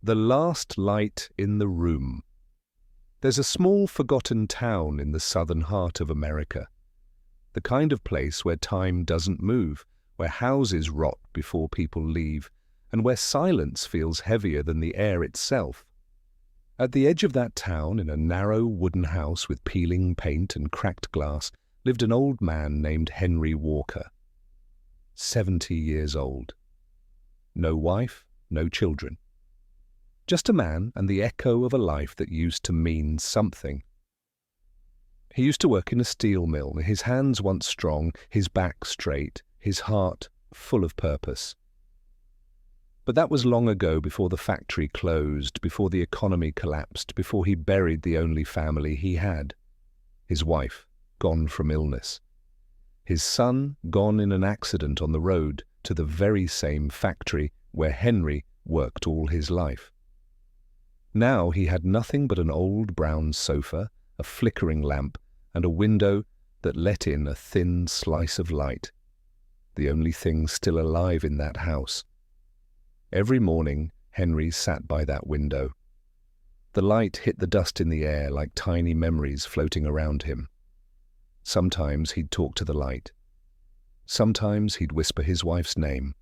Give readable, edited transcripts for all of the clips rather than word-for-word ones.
The last light in the room. There's a small forgotten town in the southern heart of America. The kind of place where time doesn't move, where houses rot before people leave, and where silence feels heavier than the air itself. At the edge of that town, in a narrow wooden house with peeling paint and cracked glass, lived an old man named Henry Walker. 70 years old. No wife, no children. Just a man and the echo of a life that used to mean something. He used to work in a steel mill, his hands once strong, his back straight, his heart full of purpose. But that was long ago, before the factory closed, before the economy collapsed, before he buried the only family he had. His wife, gone from illness. His son, gone in an accident on the road to the very same factory where Henry worked all his life. Now he had nothing but an old brown sofa, a flickering lamp, and a window that let in a thin slice of light, the only thing still alive in that house. Every morning, Henry sat by that window. The light hit the dust in the air like tiny memories floating around him. Sometimes he'd talk to the light. Sometimes he'd whisper his wife's name.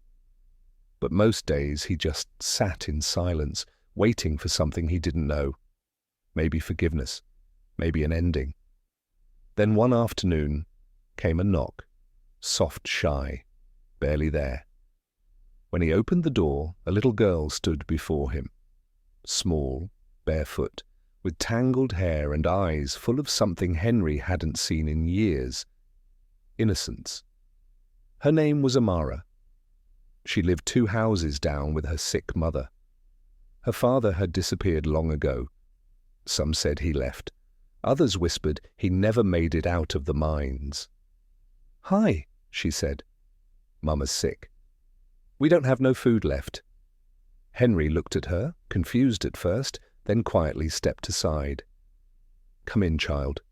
But most days he just sat in silence, waiting for something he didn't know. Maybe forgiveness, maybe an ending. Then one afternoon came a knock, soft, shy, barely there. When he opened the door, a little girl stood before him, small, barefoot, with tangled hair and eyes full of something Henry hadn't seen in years. Innocence. Her name was Amara. She lived 2 houses down with her sick mother. Her father had disappeared long ago. Some said he left. Others whispered he never made it out of the mines. "Hi," she said. "Mama's sick. We don't have no food left." Henry looked at her, confused at first, then quietly stepped aside. "Come in, child."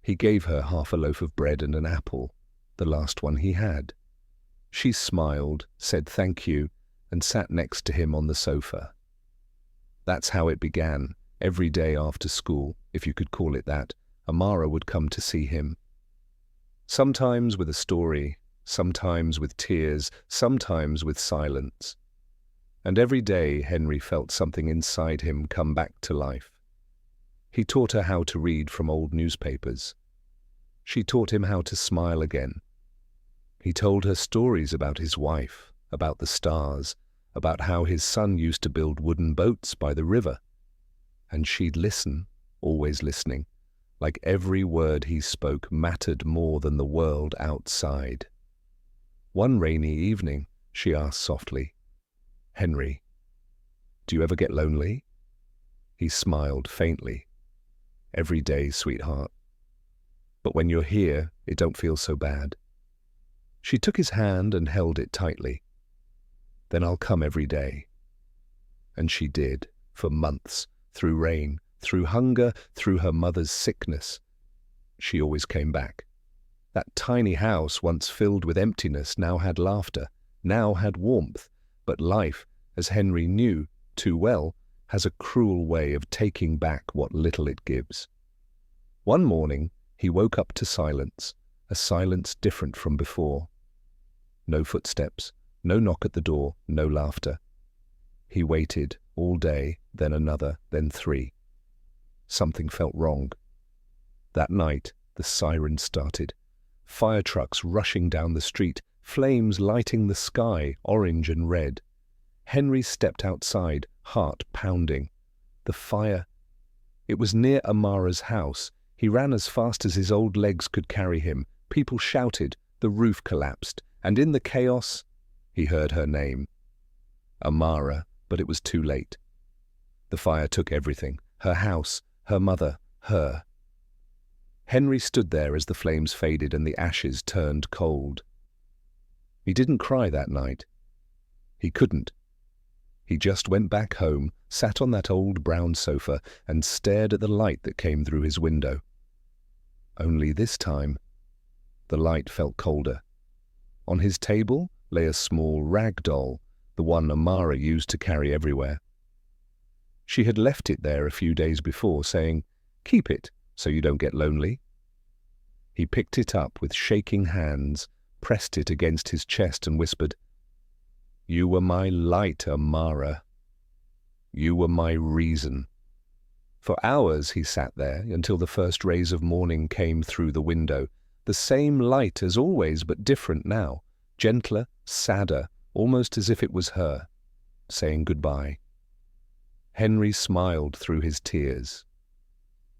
He gave her half a loaf of bread and an apple, the last one he had. She smiled, said thank you, and sat next to him on the sofa. That's how it began. Every day after school, if you could call it that, Amara would come to see him. Sometimes with a story, sometimes with tears, sometimes with silence. And every day Henry felt something inside him come back to life. He taught her how to read from old newspapers. She taught him how to smile again. He told her stories about his wife, about the stars, about how his son used to build wooden boats by the river. And she'd listen, always listening, like every word he spoke mattered more than the world outside. One rainy evening, she asked softly, "Henry, do you ever get lonely?" He smiled faintly. "Every day, sweetheart. But when you're here, it don't feel so bad." She took his hand and held it tightly. "Then I'll come every day." And she did, for months, through rain, through hunger, through her mother's sickness. She always came back. That tiny house, once filled with emptiness, now had laughter, now had warmth. But life, as Henry knew too well, has a cruel way of taking back what little it gives. One morning, he woke up to silence, a silence different from before. No footsteps, no knock at the door, no laughter. He waited all day, then another, then 3. Something felt wrong. That night, the sirens started. Fire trucks rushing down the street, flames lighting the sky, orange and red. Henry stepped outside, heart pounding. The fire. It was near Amara's house. He ran as fast as his old legs could carry him. People shouted, the roof collapsed, and in the chaos, he heard her name. Amara, but it was too late. The fire took everything, her house, her mother, her. Henry stood there as the flames faded and the ashes turned cold. He didn't cry that night. He couldn't. He just went back home, sat on that old brown sofa, and stared at the light that came through his window. Only this time, the light felt colder. On his table lay a small rag doll, the one Amara used to carry everywhere. She had left it there a few days before, saying, "Keep it, so you don't get lonely." He picked it up with shaking hands, pressed it against his chest and whispered, "You were my light, Amara. You were my reason." For hours he sat there, until the first rays of morning came through the window, the same light as always, but different now, gentler, sadder, almost as if it was her, saying goodbye. Henry smiled through his tears,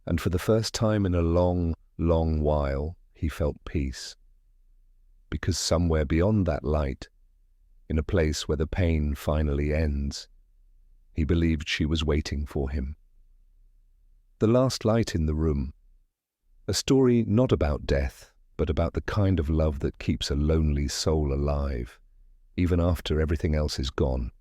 and for the first time in a long, long while, he felt peace. Because somewhere beyond that light, in a place where the pain finally ends, he believed she was waiting for him. The last light in the room. A story not about death, but about the kind of love that keeps a lonely soul alive, even after everything else is gone.